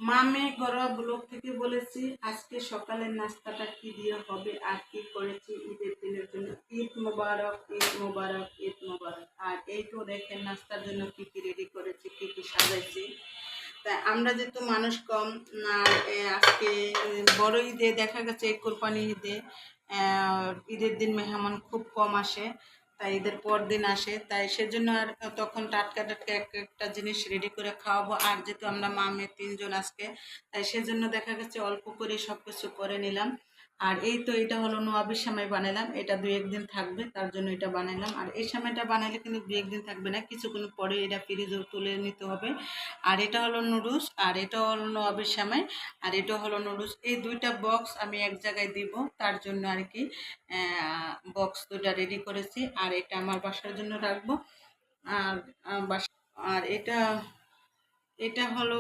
মামে ঘরোয়া ব্লগ থেকে বলেছি আজকে সকালের নাস্তাটা কি দিয়ে হবে আর কি করেছি ঈদের দিনের জন্য। ঈদ মোবারক, ঈদ মোবারক, ঈদ মোবারক। আর এই তো দেখেন নাস্তার জন্য কি কি রেডি করেছি, কি কি সাজাইছি। তাই আমরা যেহেতু মানুষ কম, আর আজকে বড় ঈদে দেখা গেছে কোরবানি ঈদে ঈদের দিন মেহমান খুব কম আসে, তাই ঈদের পর দিন আসে, তাই সেজন্য আর তখন টাটকা টাটকা এক একটা জিনিস রেডি করে খাওয়াবো। আর যেহেতু আমরা মা মেয়ে তিনজন আজকে, তাই সেজন্য দেখা গেছে অল্প করে সব কিছু করে নিলাম। আর এই তো এটা হলো নোয়াবির সেমাই বানালাম, এটা দুই একদিন থাকবে তার জন্য এটা বানালাম। আর এই সেমাইটা বানালে কিন্তু দুই একদিন থাকবে না, কিছুক্ষণ পরে এটা ফ্রিজে তুলে নিতে হবে। আর এটা হলো নুডলস, আর এটা হলো নোয়াবির সেমাই, আর এটা হলো নুডলস। এই দুইটা বক্স আমি এক জায়গায় দিব, তার জন্য আর কি বক্স দুইটা রেডি করেছি। আর এটা আমার বাসার জন্য রাখবো। আর আর এটা এটা হলো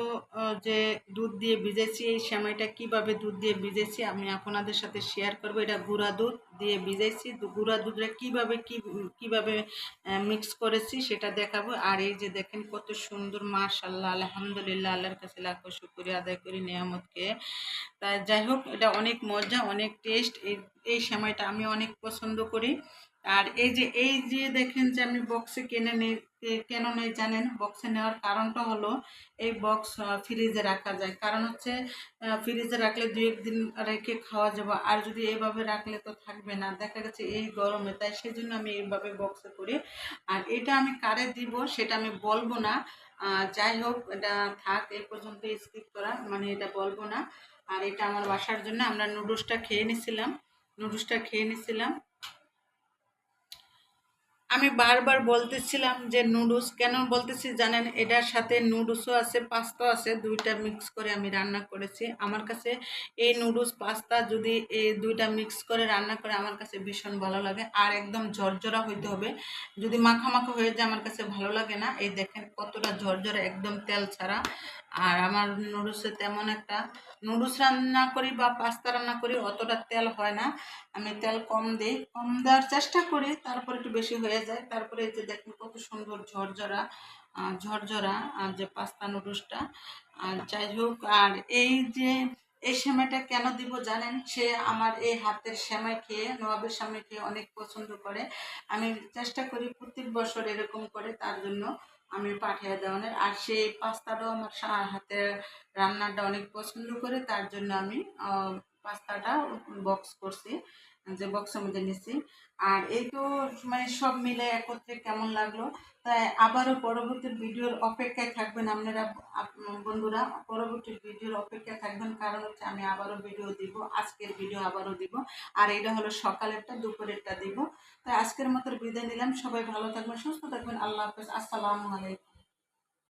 যে দুধ দিয়ে ভিজেছি, এই সেমাইটা কিভাবে দুধ দিয়ে ভিজেছি আমি আপনাদের সাথে শেয়ার করব। এটা গুঁড়া দুধ দিয়ে ভিজেছি, গুঁড়া দুধটা কিভাবে মিক্স করেছি সেটা দেখাবো। আর এই যে দেখেন কত সুন্দর, মাশাআল্লাহ, আলহামদুলিল্লাহ, আল্লাহর কাছে লাখো শুকরিয়া আদায় করি নিয়ামতকে। তাই যাই হোক, এটা অনেক মজা, অনেক টেস্ট। এই সেমাইটা আমি অনেক পছন্দ করি। আর এই যে দেখেন যে আমি বক্সে কিনে নিই, কেন নেই জানেন? বক্সে নেওয়ার কারণটা হলো এই বক্স ফ্রিজে রাখা যায়, কারণ হচ্ছে ফ্রিজে রাখলে দুই একদিন রেখে খাওয়া যাবে, আর যদি এইভাবে রাখলে তো থাকবে না, দেখা গেছে এই গরমে, তাই সেজন্য আমি এইভাবে বক্সে করি। আর এটা আমি কারে দিব সেটা আমি বলবো না। যাই হোক, এটা থাক, এই পর্যন্ত স্কিপ করা, মানে এটা বলবো না। আর এটা আমার বাসার জন্য, আমরা নুডলসটা খেয়ে নিছিলাম। আমি বারবার বলতেছিলাম যে নুডলস কেন বলতেছি জানেন? এটার সাথে নুডলসও আছে, পাস্তাও আছে, দুইটা মিক্স করে আমি রান্না করেছি। আমার কাছে এই নুডলস পাস্তা যদি এই দুইটা মিক্স করে রান্না করে আমার কাছে ভীষণ ভালো লাগে। আর একদম ঝরঝরা হইতে হবে, যদি মাখা মাখা হয়ে যায় আমার কাছে ভালো লাগে না। এই দেখেন কতটা ঝরঝরা, একদম তেল ছাড়া। আর আমার নুডলসে তেমন একটা, নুডলস রান্না করি বা পাস্তা রান্না করি অতটা তেল হয় না, আমি তেল কম দিই, কম দেওয়ার চেষ্টা করি, তারপর একটু বেশি হয়ে যায়। তারপরে এই যে দেখুন কত সুন্দর ঝরঝরা, যে পাস্তা নুডলসটা। আর যাই হোক, আর এই যে এই সেমাইটা কেন দিব জানেন? সে আমার এই হাতের সেমাই খেয়ে, নবাবের সেমাই খেয়ে অনেক পছন্দ করে। আমি চেষ্টা করি প্রত্যেক বছর এরকম করে, তার জন্য আমি পাঠিয়ে দেওয়ানের। আর সেই পাস্তাটাও আমার হাতের রান্নাটা অনেক পছন্দ করে, তার জন্য আমি পাস্তাটা বক্স করছি, যে বক্সের মধ্যে নিছি। আর এই তো মানে সব মিলে একত্রে কেমন লাগলো। তাই আবারও পরবর্তী ভিডিওর অপেক্ষায় থাকবেন আপনারা, বন্ধুরা, পরবর্তী ভিডিওর অপেক্ষায় থাকবেন, কারণ হচ্ছে আমি আবারও ভিডিও দিব, আজকের ভিডিও আবারও দিব। আর এটা হলো সকালেরটা, দুপুরেরটা দিব। তাই আজকের মতো বিদায় নিলাম, সবাই ভালো থাকবেন, সুস্থ থাকবেন, আল্লাহ হাফেজ, আসসালামু আলাইকুম।